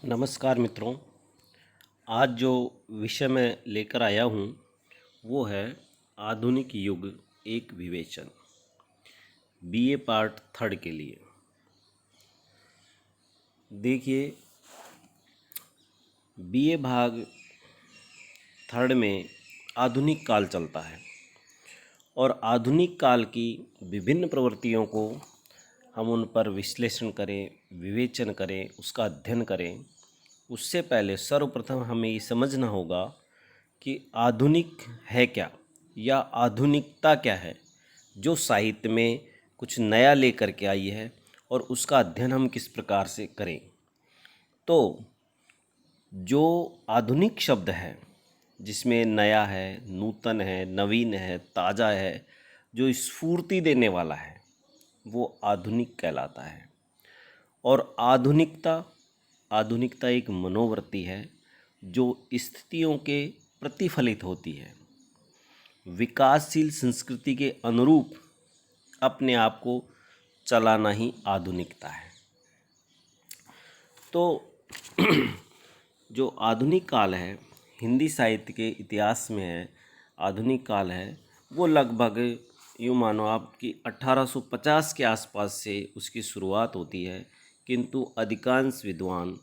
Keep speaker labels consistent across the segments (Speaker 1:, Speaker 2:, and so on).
Speaker 1: नमस्कार मित्रों। आज जो विषय मैं लेकर आया हूँ वो है आधुनिक युग एक विवेचन, बीए पार्ट थर्ड के लिए। देखिए, बीए भाग थर्ड में आधुनिक काल चलता है और आधुनिक काल की विभिन्न प्रवृत्तियों को हम उन पर विश्लेषण करें, विवेचन करें, उसका अध्ययन करें। उससे पहले सर्वप्रथम हमें ये समझना होगा कि आधुनिक है क्या या आधुनिकता क्या है, जो साहित्य में कुछ नया लेकर के आई है और उसका अध्ययन हम किस प्रकार से करें। तो जो आधुनिक शब्द है, जिसमें नया है, नूतन है, नवीन है, ताज़ा है, जो स्फूर्ति देने वाला है, वो आधुनिक कहलाता है। और आधुनिकता एक मनोवृत्ति है जो स्थितियों के प्रतिफलित होती है। विकासशील संस्कृति के अनुरूप अपने आप को चलाना ही आधुनिकता है। तो जो आधुनिक काल है, हिंदी साहित्य के इतिहास में है, आधुनिक काल है, वो लगभग यूँ मानो आप कि 1850 के आसपास से उसकी शुरुआत होती है। किंतु अधिकांश विद्वान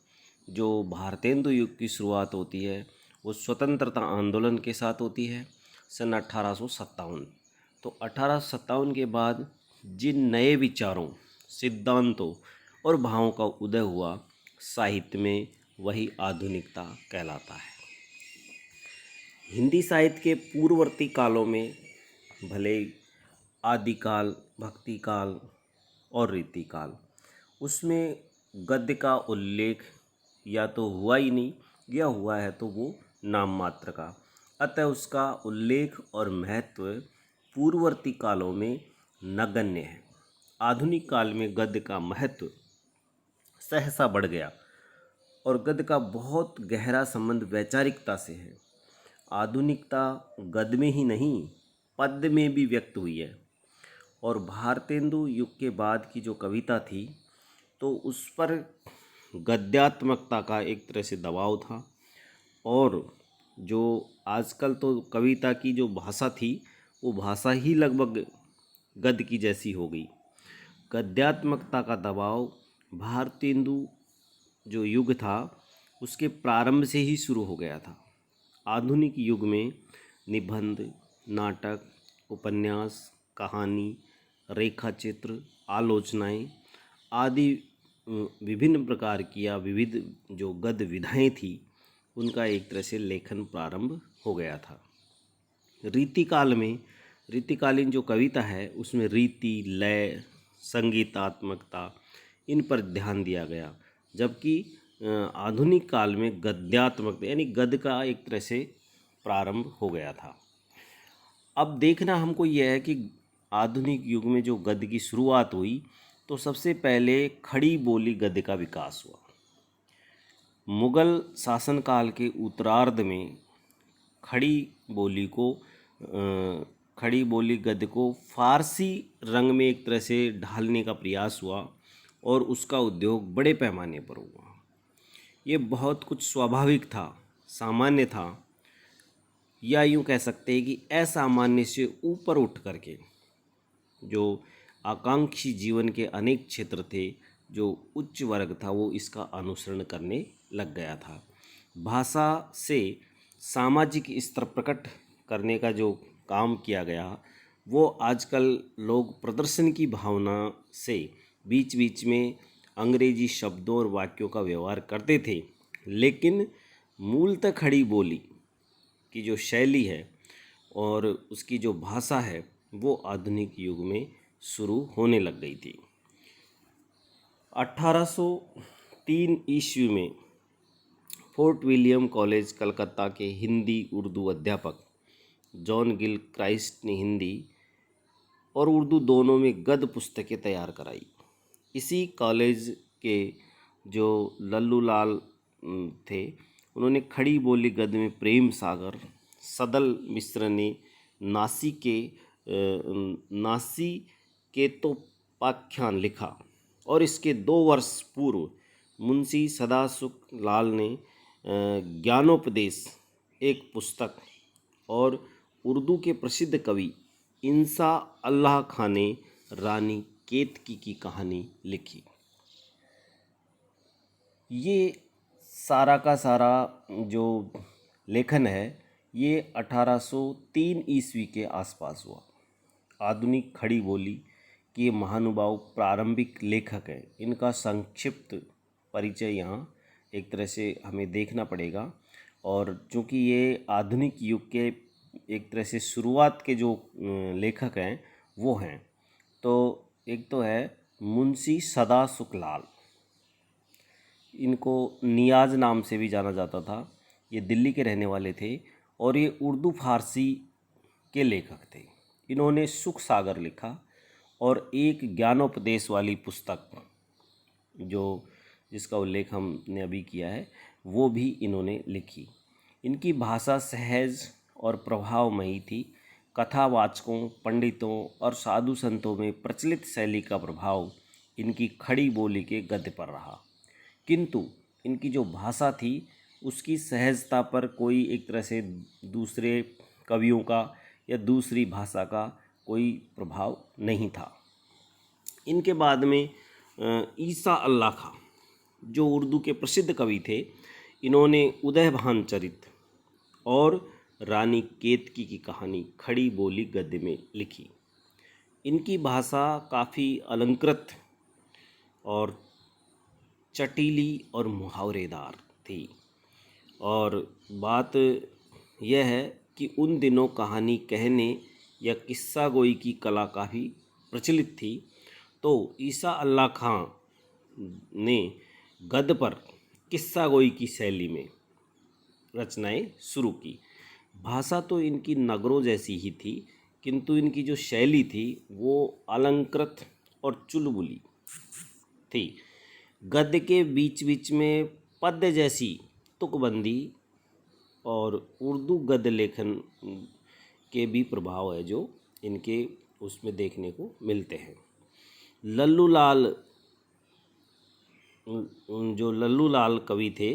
Speaker 1: जो भारतेंदु युग की शुरुआत होती है वो स्वतंत्रता आंदोलन के साथ होती है, सन 1857। तो 1857 के बाद जिन नए विचारों, सिद्धांतों और भावों का उदय हुआ साहित्य में, वही आधुनिकता कहलाता है। हिंदी साहित्य के पूर्ववर्ती कालों में भले आदिकाल, भक्ति काल और रीतिकाल, उसमें गद्य का उल्लेख या तो हुआ ही नहीं, या हुआ है तो वो नाम मात्र का। अतः उसका उल्लेख और महत्व पूर्ववर्ती कालों में नगण्य है। आधुनिक काल में गद्य का महत्व सहसा बढ़ गया और गद्य का बहुत गहरा संबंध वैचारिकता से है। आधुनिकता गद्य में ही नहीं, पद्य में भी व्यक्त हुई है। और भारतेंदु युग के बाद की जो कविता थी, तो उस पर गद्यात्मकता का एक तरह से दबाव था। और जो आजकल तो कविता की जो भाषा थी, वो भाषा ही लगभग गद्य की जैसी हो गई। गद्यात्मकता का दबाव भारतेंदु जो युग था उसके प्रारंभ से ही शुरू हो गया था। आधुनिक युग में निबंध, नाटक, उपन्यास, कहानी, रेखाचित्र, आलोचनाएं आदि विभिन्न प्रकार की या विविध जो गद्य विधाएं थी, उनका एक तरह से लेखन प्रारंभ हो गया था। रीतिकालीन जो कविता है उसमें रीति, लय, संगीतात्मकता, इन पर ध्यान दिया गया। जबकि आधुनिक काल में गद्यात्मकता यानी गद्य का एक तरह से प्रारंभ हो गया था। अब देखना हमको यह है कि आधुनिक युग में जो गद्य की शुरुआत हुई, तो सबसे पहले खड़ी बोली गद्य का विकास हुआ। मुगल शासनकाल के उत्तरार्ध में खड़ी बोली गद्य को फारसी रंग में एक तरह से ढालने का प्रयास हुआ और उसका उद्योग बड़े पैमाने पर हुआ। ये बहुत कुछ स्वाभाविक था, सामान्य था, या यूँ कह सकते हैं कि असामान्य से ऊपर उठ करके जो आकांक्षी जीवन के अनेक क्षेत्र थे, जो उच्च वर्ग था, वो इसका अनुसरण करने लग गया था। भाषा से सामाजिक स्तर प्रकट करने का जो काम किया गया, वो आजकल लोग प्रदर्शन की भावना से बीच बीच में अंग्रेजी शब्दों और वाक्यों का व्यवहार करते थे, लेकिन मूलतः खड़ी बोली की जो शैली है और उसकी जो भाषा है, वो आधुनिक युग में शुरू होने लग गई थी। 1803 ईस्वी में फोर्ट विलियम कॉलेज कलकत्ता के हिंदी उर्दू अध्यापक जॉन गिल क्राइस्ट ने हिंदी और उर्दू दोनों में गद्य पुस्तकें तैयार कराई। इसी कॉलेज के जो लल्लू लाल थे, उन्होंने खड़ी बोली गद्य में प्रेम सागर, सदल मिश्र ने नासी केतोपाख्यान लिखा और इसके 2 वर्ष पूर्व मुंशी सदासुख लाल ने ज्ञानोपदेश एक पुस्तक और उर्दू के प्रसिद्ध कवि इंसा अल्लाह खां ने रानी केतकी की कहानी लिखी। ये सारा का सारा जो लेखन है ये 1803 ईस्वी के आसपास हुआ। आधुनिक खड़ी बोली के महानुभाव प्रारंभिक लेखक हैं। इनका संक्षिप्त परिचय यहाँ एक तरह से हमें देखना पड़ेगा। और चूँकि ये आधुनिक युग के एक तरह से शुरुआत के जो लेखक हैं वो हैं, तो एक तो है मुंशी सदासुख लाल, इनको नियाज नाम से भी जाना जाता था। ये दिल्ली के रहने वाले थे और ये उर्दू फारसी के लेखक थे। इन्होंने सुख सागर लिखा और एक ज्ञानोपदेश वाली पुस्तक जिसका उल्लेख हमने अभी किया है वो भी इन्होंने लिखी। इनकी भाषा सहज और प्रभावमयी थी। कथावाचकों, पंडितों और साधु संतों में प्रचलित शैली का प्रभाव इनकी खड़ी बोली के गद्य पर रहा, किंतु इनकी जो भाषा थी उसकी सहजता पर कोई एक तरह से दूसरे कवियों का या दूसरी भाषा का कोई प्रभाव नहीं था। इनके बाद में ईसा अल्लाह खां जो उर्दू के प्रसिद्ध कवि थे, इन्होंने उदयभान चरित और रानी केतकी की कहानी खड़ी बोली गद्य में लिखी। इनकी भाषा काफ़ी अलंकृत और चटीली और मुहावरेदार थी। और बात यह है कि उन दिनों कहानी कहने या किस्सा गोई की कला काफ़ी प्रचलित थी, तो ईसा अल्लाह खां ने गद्य पर किस्सा गोई की शैली में रचनाएं शुरू की। भाषा तो इनकी नगरों जैसी ही थी, किंतु इनकी जो शैली थी वो अलंकृत और चुलबुली थी। गद्य के बीच बीच में पद्य जैसी तुकबंदी और उर्दू गद्य लेखन के भी प्रभाव है जो इनके उसमें देखने को मिलते हैं। लल्लू लाल कवि थे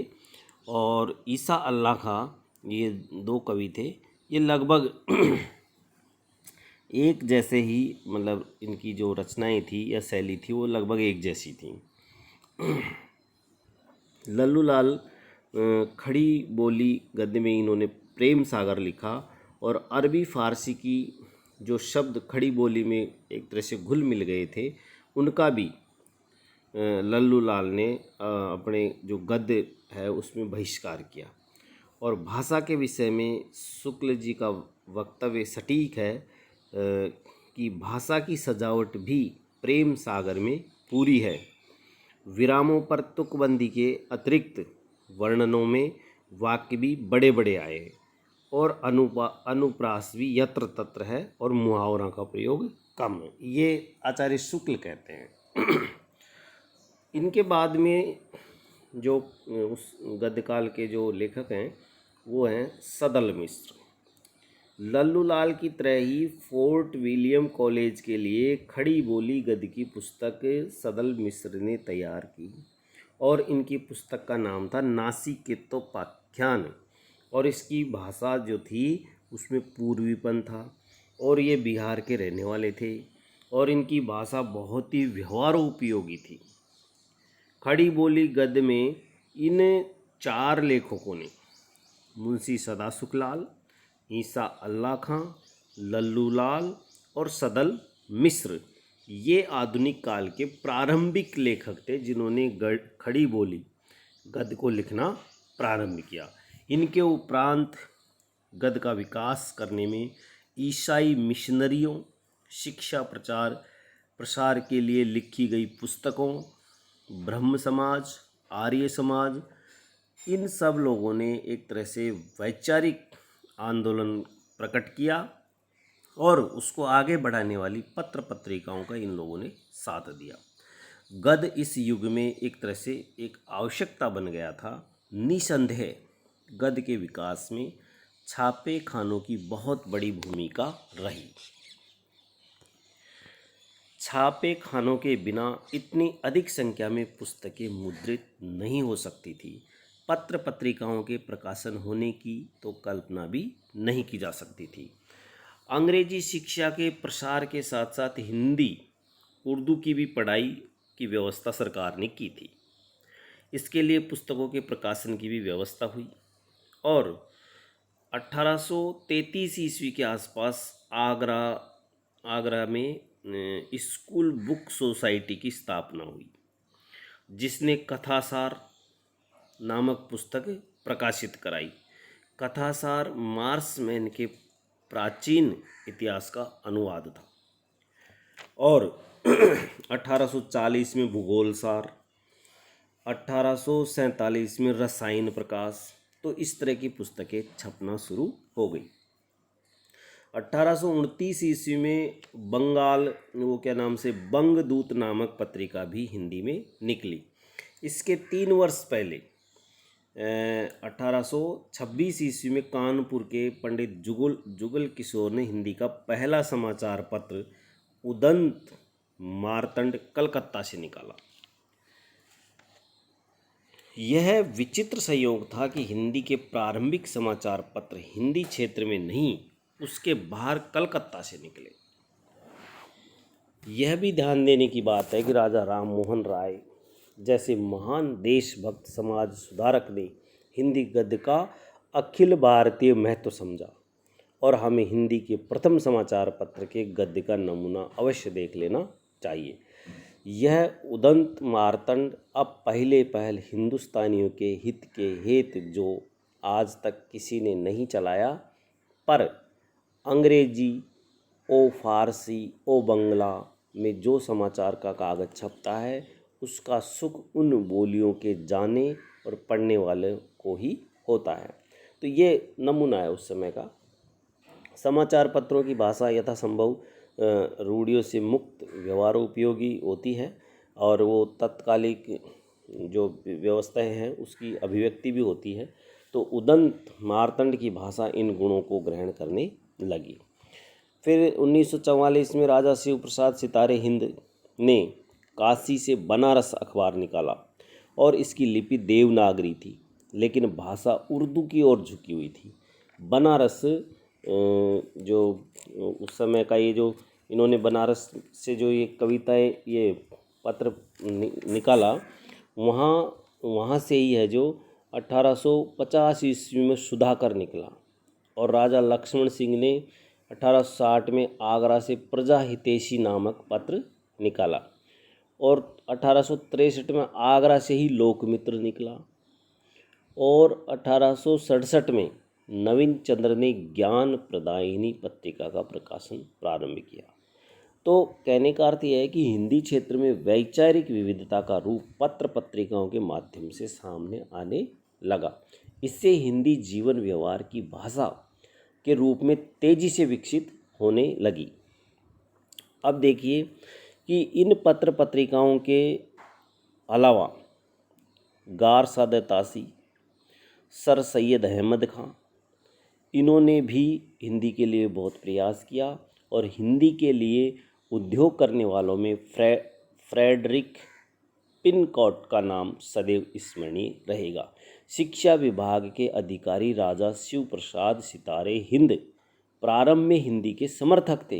Speaker 1: और ईसा अल्लाह खां, ये दो कवि थे। ये लगभग एक जैसे ही, मतलब इनकी जो रचनाएं थी या शैली थी वो लगभग एक जैसी थी। लल्लू लाल खड़ी बोली गद्य में इन्होंने प्रेम सागर लिखा और अरबी फारसी की जो शब्द खड़ी बोली में एक तरह से घुल मिल गए थे उनका भी लल्लू लाल ने अपने जो गद्य है उसमें बहिष्कार किया। और भाषा के विषय में शुक्ल जी का वक्तव्य सटीक है कि भाषा की सजावट भी प्रेम सागर में पूरी है। विरामों पर तुकबंदी के अतिरिक्त वर्णनों में वाक्य भी बड़े बड़े आए हैं और अनुप्रास भी यत्र तत्र है और मुहावरा का प्रयोग कम है, ये आचार्य शुक्ल कहते हैं। इनके बाद में जो उस गद्यकाल के जो लेखक हैं वो हैं सदल मिश्र। लल्लू लाल की तरह ही फोर्ट विलियम कॉलेज के लिए खड़ी बोली गद्य की पुस्तक सदल मिश्र ने तैयार की और इनकी पुस्तक का नाम था नासिकेतोपाख्यान। और इसकी भाषा जो थी उसमें पूर्वीपन था और ये बिहार के रहने वाले थे और इनकी भाषा बहुत ही व्यवहारोपयोगी थी। खड़ी बोली गद्य में इन चार लेखकों ने, मुंशी सदासुख लाल, ईसा अल्लाह खां, लल्लू लाल और सदल मिश्र, ये आधुनिक काल के प्रारंभिक लेखक थे जिन्होंने खड़ी बोली गद्य को लिखना प्रारंभ किया। इनके उपरांत गद्य का विकास करने में ईसाई मिशनरियों, शिक्षा प्रसार के लिए लिखी गई पुस्तकों, ब्रह्म समाज, आर्य समाज, इन सब लोगों ने एक तरह से वैचारिक आंदोलन प्रकट किया और उसको आगे बढ़ाने वाली पत्र पत्रिकाओं का इन लोगों ने साथ दिया। गद्य इस युग में एक तरह से एक आवश्यकता बन गया था। निसंदेह गद्य के विकास में छापे खानों की बहुत बड़ी भूमिका रही। छापे खानों के बिना इतनी अधिक संख्या में पुस्तकें मुद्रित नहीं हो सकती थी। पत्र पत्रिकाओं के प्रकाशन होने की तो कल्पना भी नहीं की जा सकती थी। अंग्रेजी शिक्षा के प्रसार के साथ साथ हिंदी उर्दू की भी पढ़ाई की व्यवस्था सरकार ने की थी। इसके लिए पुस्तकों के प्रकाशन की भी व्यवस्था हुई और 1833 ईस्वी के आसपास आगरा में स्कूल बुक सोसाइटी की स्थापना हुई, जिसने कथासार नामक पुस्तक प्रकाशित कराई। कथासार मार्समैन के प्राचीन इतिहास का अनुवाद था। और 1840 में भूगोलसार, 1847 में रसायन प्रकाश, तो इस तरह की पुस्तकें छपना शुरू हो गई। 1829 ईस्वी में बंगाल से बंगदूत नामक पत्रिका भी हिंदी में निकली। इसके 3 वर्ष पहले 1826 ईस्वी में कानपुर के पंडित जुगल किशोर ने हिंदी का पहला समाचार पत्र उदंत मार्तंड कलकत्ता से निकाला। यह विचित्र संयोग था कि हिंदी के प्रारंभिक समाचार पत्र हिंदी क्षेत्र में नहीं, उसके बाहर कलकत्ता से निकले। यह भी ध्यान देने की बात है कि राजा राम मोहन राय जैसे महान देशभक्त समाज सुधारक ने हिंदी गद्य का अखिल भारतीय महत्व समझा और हमें हिंदी के प्रथम समाचार पत्र के गद्य का नमूना अवश्य देख लेना चाहिए। यह उदंत मार्तंड अब पहल हिंदुस्तानियों के हित के हेतु जो आज तक किसी ने नहीं चलाया, पर अंग्रेजी ओ फारसी ओ बंगला में जो समाचार का कागज़ छपता है उसका सुख उन बोलियों के जाने और पढ़ने वाले को ही होता है। तो ये नमूना है उस समय का। समाचार पत्रों की भाषा यथासंभव रूढ़ियों से मुक्त व्यवहारोपयोगी होती है और वो तत्कालिक जो व्यवस्थाएं हैं उसकी अभिव्यक्ति भी होती है। तो उदंत मार्तंड की भाषा इन गुणों को ग्रहण करने लगी। फिर 1944 में राजा शिव प्रसाद सितारे हिंद ने काशी से बनारस अखबार निकाला और इसकी लिपि देवनागरी थी, लेकिन भाषा उर्दू की ओर झुकी हुई थी। बनारस जो उस समय का ये जो इन्होंने बनारस से जो ये कविताएं ये पत्र निकाला वहाँ से ही है जो 1850 ईस्वी में सुधाकर निकला और राजा लक्ष्मण सिंह ने 1860 में आगरा से प्रजा हितैषी नामक पत्र निकाला और 1863 में आगरा से ही लोकमित्र निकला और 1867 में नवीन चंद्र ने ज्ञान प्रदायिनी पत्रिका का प्रकाशन प्रारंभ किया। तो कहने का अर्थ यह है कि हिंदी क्षेत्र में वैचारिक विविधता का रूप पत्र पत्रिकाओं के माध्यम से सामने आने लगा। इससे हिंदी जीवन व्यवहार की भाषा के रूप में तेजी से विकसित होने लगी। अब देखिए कि इन पत्र पत्रिकाओं के अलावा गार सादत तासी, सर सैयद अहमद खां, इन्होंने भी हिंदी के लिए बहुत प्रयास किया और हिंदी के लिए उद्योग करने वालों में फ्रेडरिक पिनकॉट का नाम सदैव स्मरणीय रहेगा। शिक्षा विभाग के अधिकारी राजा शिव प्रसाद सितारे हिंद प्रारंभ में हिंदी के समर्थक थे,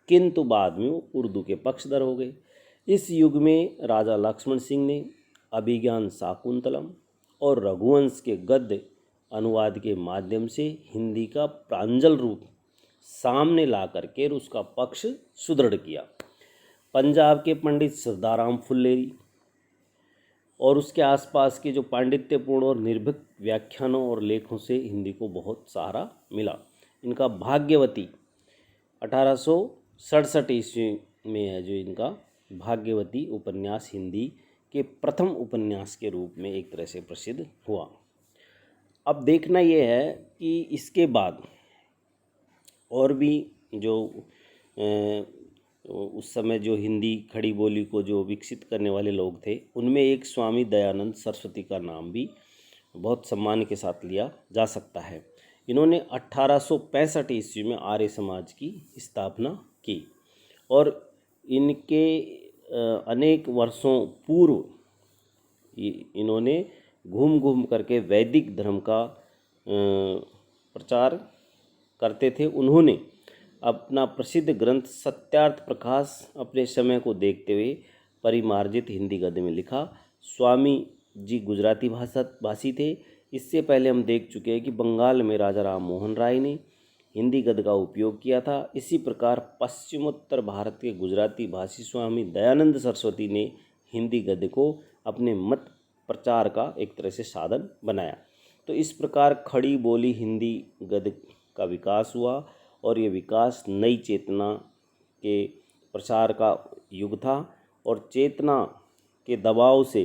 Speaker 1: किंतु बाद में वो उर्दू के पक्षधर हो गए। इस युग में राजा लक्ष्मण सिंह ने अभिज्ञान शाकुंतलम और रघुवंश के गद्य अनुवाद के माध्यम से हिंदी का प्रांजल रूप सामने ला करके उसका पक्ष सुदृढ़ किया। पंजाब के पंडित सरदाराम फुल्लेरी और उसके आसपास के जो पांडित्यपूर्ण और निर्भीक व्याख्यानों और लेखों से हिंदी को बहुत सहारा मिला। इनका भाग्यवती 1867 ईस्वी में है जो इनका भाग्यवती उपन्यास हिंदी के प्रथम उपन्यास के रूप में एक तरह से प्रसिद्ध हुआ। अब देखना ये है कि इसके बाद और भी जो उस समय जो हिंदी खड़ी बोली को जो विकसित करने वाले लोग थे उनमें एक स्वामी दयानंद सरस्वती का नाम भी बहुत सम्मान के साथ लिया जा सकता है। इन्होंने 1865 ईस्वी में आर्य समाज की स्थापना की और इनके अनेक वर्षों पूर्व इन्होंने घूम घूम करके वैदिक धर्म का प्रचार करते थे। उन्होंने अपना प्रसिद्ध ग्रंथ सत्यार्थ प्रकाश अपने समय को देखते हुए परिमार्जित हिंदी गद्य में लिखा। स्वामी जी गुजराती भाषी थे। इससे पहले हम देख चुके हैं कि बंगाल में राजा राम मोहन राय ने हिंदी गद्य का उपयोग किया था। इसी प्रकार पश्चिमोत्तर भारत के गुजराती भाषी स्वामी दयानंद सरस्वती ने हिंदी गद्य को अपने मत प्रचार का एक तरह से साधन बनाया। तो इस प्रकार खड़ी बोली हिंदी गद्य का विकास हुआ और ये विकास नई चेतना के प्रसार का युग था। और चेतना के दबाव से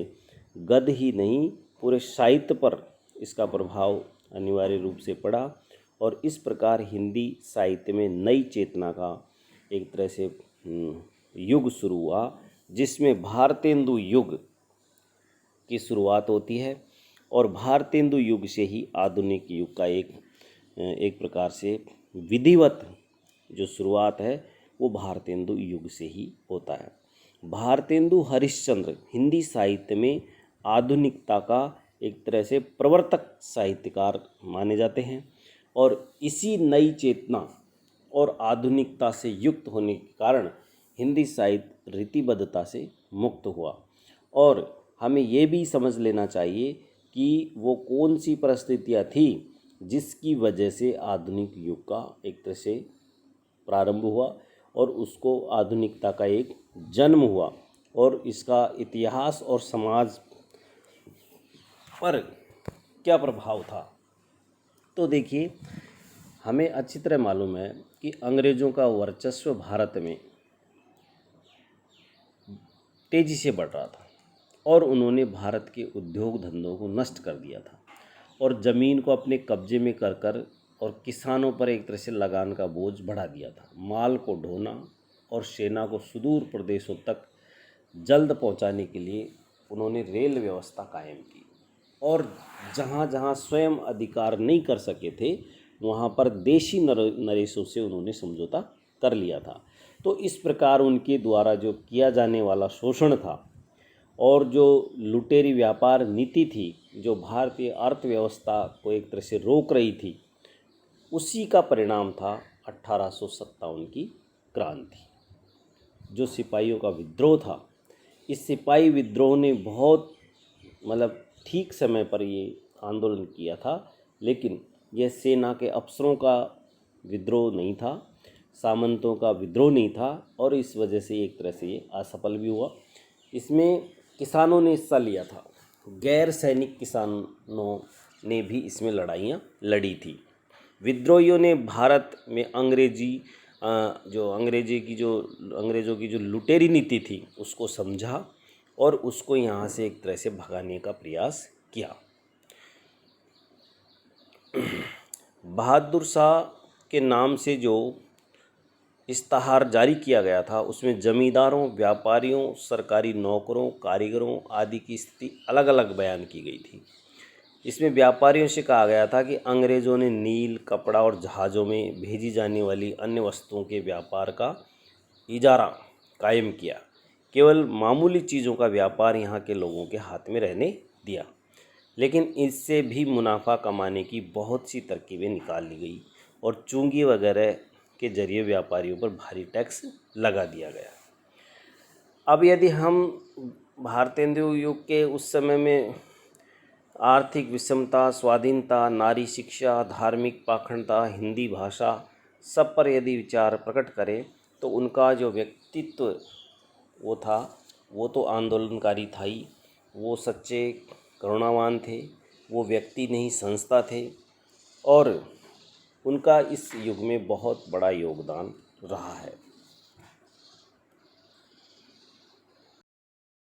Speaker 1: गद्य ही नहीं पूरे साहित्य पर इसका प्रभाव अनिवार्य रूप से पड़ा और इस प्रकार हिंदी साहित्य में नई चेतना का एक तरह से युग शुरू हुआ, जिसमें भारतेंदु युग की शुरुआत होती है और भारतेंदु युग से ही आधुनिक युग का एक प्रकार से विधिवत जो शुरुआत है वो भारतेंदु युग से ही होता है। भारतेंदु हरिश्चंद्र हिंदी साहित्य में आधुनिकता का एक तरह से प्रवर्तक साहित्यकार माने जाते हैं और इसी नई चेतना और आधुनिकता से युक्त होने के कारण हिंदी साहित्य रीतिबद्धता से मुक्त हुआ। और हमें ये भी समझ लेना चाहिए कि वो कौन सी परिस्थितियाँ थी जिसकी वजह से आधुनिक युग का एक तरह से प्रारंभ हुआ और उसको आधुनिकता का एक जन्म हुआ और इसका इतिहास और समाज पर क्या प्रभाव था। तो देखिए, हमें अच्छी तरह मालूम है कि अंग्रेज़ों का वर्चस्व भारत में तेज़ी से बढ़ रहा था और उन्होंने भारत के उद्योग धंधों को नष्ट कर दिया था और ज़मीन को अपने कब्जे में कर और किसानों पर एक तरह से लगान का बोझ बढ़ा दिया था। माल को ढोना और सेना को सुदूर प्रदेशों तक जल्द पहुंचाने के लिए उन्होंने रेल व्यवस्था कायम की और जहां जहां स्वयं अधिकार नहीं कर सके थे वहां पर देशी नरेशों से उन्होंने समझौता कर लिया था। तो इस प्रकार उनके द्वारा जो किया जाने वाला शोषण था और जो लुटेरी व्यापार नीति थी जो भारतीय अर्थव्यवस्था को एक तरह से रोक रही थी, उसी का परिणाम था 1857 की क्रांति, जो सिपाहियों का विद्रोह था। इस सिपाही विद्रोह ने बहुत ठीक समय पर ये आंदोलन किया था, लेकिन यह सेना के अफसरों का विद्रोह नहीं था, सामंतों का विद्रोह नहीं था और इस वजह से एक तरह से ये असफल भी हुआ। इसमें किसानों ने हिस्सा लिया था, गैर सैनिक किसानों ने भी इसमें लड़ाइयाँ लड़ी थी। विद्रोहियों ने भारत में अंग्रेज़ों की जो लुटेरी नीति थी उसको समझा और उसको यहाँ से एक तरह से भगाने का प्रयास किया। बहादुर शाह के नाम से जो इश्तहार जारी किया गया था उसमें जमींदारों, व्यापारियों, सरकारी नौकरों, कारीगरों आदि की स्थिति अलग अलग बयान की गई थी। इसमें व्यापारियों से कहा गया था कि अंग्रेज़ों ने नील, कपड़ा और जहाज़ों में भेजी जाने वाली अन्य वस्तुओं के व्यापार का इजारा कायम किया, केवल मामूली चीज़ों का व्यापार यहाँ के लोगों के हाथ में रहने दिया। लेकिन इससे भी मुनाफा कमाने की बहुत सी तरकीबें निकाल ली गई और चूंगी वगैरह के जरिए व्यापारियों पर भारी टैक्स लगा दिया गया। अब यदि हम भारतेंदु युग के उस समय में आर्थिक विषमता, स्वाधीनता, नारी शिक्षा, धार्मिक पाखंडता, हिंदी भाषा सब पर यदि विचार प्रकट करें तो उनका जो व्यक्तित्व वो था वो तो आंदोलनकारी था ही, वो सच्चे करुणावान थे, वो व्यक्ति नहीं संस्था थे और उनका इस युग में बहुत बड़ा योगदान रहा है।